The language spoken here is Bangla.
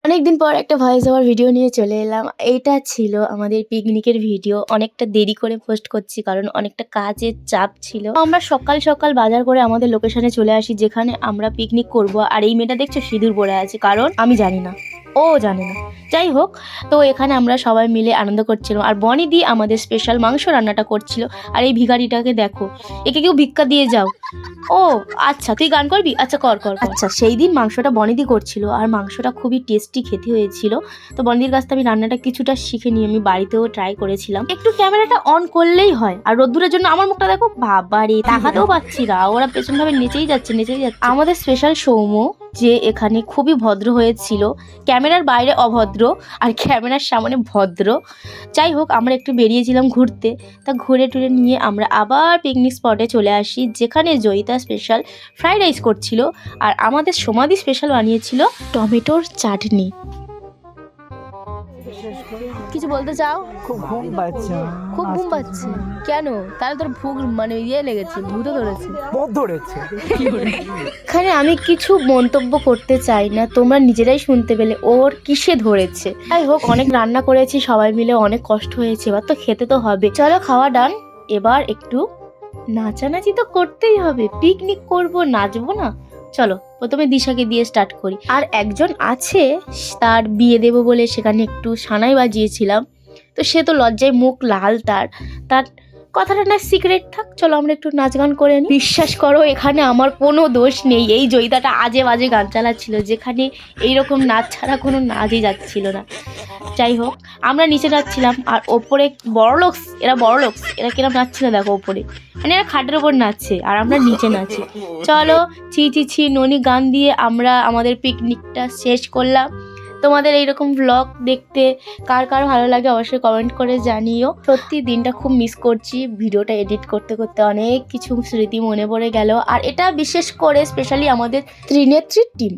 অনেকদিন পর একটা ভয়েস ওভার ভিডিও নিয়ে চলে এলাম। এইটা ছিল আমাদের পিকনিকের ভিডিও। অনেকটা দেরি করে পোস্ট করছি কারণ অনেকটা কাজের চাপ ছিল। আমরা সকাল সকাল বাজার করে আমাদের লোকেশনে চলে আসি যেখানে আমরা পিকনিক করব। আর এই মেয়েটা দেখছো সিঁদুর পরে আছে, কারণ আমি জানি না, ও জানে না। যাই হোক, তো এখানে আমরা সবাই মিলে আনন্দ করছিলাম। আর বনি দি আমাদের স্পেশাল মাংস রান্নাটা করছিল। আর এই ভিখারিটাকে দেখো, একে কেউ ভিক্ষা দিয়ে যাও। ও আচ্ছা, তুই গান করবি? আচ্ছা কর কর। আচ্ছা, সেই দিন মাংসটা বনিদি করছিল আর মাংসটা খুবই টেস্টি খেতে হয়েছিল। তো বনিদির কাছ থেকে আমি রান্নাটা কিছুটা শিখে নিয়ে আমি বাড়িতেও ট্রাই করেছিলাম। একটু ক্যামেরাটা অন করলেই হয়। আর রোদ্দুরের জন্য আমার মুখটা দেখো, বাবারে তাকাতেও পাচ্ছি না, ওরা পেছন ভাবে নেচেই যাচ্ছে। আমাদের স্পেশাল সৌম্য যে এখানে খুবই ভদ্র হয়েছিল, ক্যামেরার বাইরে অভদ্র আর ক্যামেরার সামনে ভদ্র। যাই হোক, আমরা একটু বেরিয়েছিলাম ঘুরতে। তা ঘুরে টুরে নিয়ে আমরা আবার পিকনিক স্পটে চলে আসি, যেখানে জয়িতা স্পেশাল ফ্রাইড রাইস করছিল আর আমাদের সমাধি স্পেশাল বানিয়েছিল টমেটোর চাটনি। কিছু বলতে চাও? খুব ঘুম পাচ্ছে। খুব ঘুম পাচ্ছে কেন? তাহলে তোর ভুগ মানে লেগেছে, ভূত ধরেছে। এখানে আমি কিছু মন্তব্য করতে চাই না, তোমরা নিজেরাই শুনতে পেলে ওর কিসে ধরেছে। যাই হোক, অনেক রান্না করেছি সবাই মিলে, অনেক কষ্ট হয়েছে, এবার তো খেতে তো হবে। চলো খাওয়া ডান, এবার একটু নাচানাচি তো করতেই হবে, পিকনিক করব, নাচবো না? চলো প্রথমে দিশাকে দিয়ে স্টার্ট করি। আর একজন আছে, তার বিয়ে দেবো বলে সেখানে একটু সানাই বাজিয়েছিলাম, তো সে তো লজ্জায় মুখ লাল, তার কথাটা না সিক্রেট থাক। চলো আমরা একটু নাচ গান করে নিই। বিশ্বাস করো, এখানে আমার কোনো দোষ নেই। এই জয়িতাটা আজে বাজে গান চালাচ্ছিল, যেখানে এইরকম নাচ ছাড়া কোনো নাচই যাচ্ছিল না। যাই হোক, আমরা নিচে নাচছিলাম আর ওপরে এরা কিরম নাচছিল দেখো, ওপরে মানে এরা খাটের ওপর নাচছে আর আমরা নিচে নাচি। চলো ছি ছি ছি ননি গান দিয়ে আমরা আমাদের পিকনিকটা শেষ করলাম। তোমাদের এইরকম ব্লগ দেখতে কার কার ভালো লাগে অবশ্যই কমেন্ট করে জানিও। সত্যি দিনটা খুব মিস করছি, ভিডিওটা এডিট করতে করতে অনেক কিছু স্মৃতি মনে পড়ে গেল। আর এটা বিশেষ করে স্পেশালি আমাদের ত্রিনেত্রীর টিম।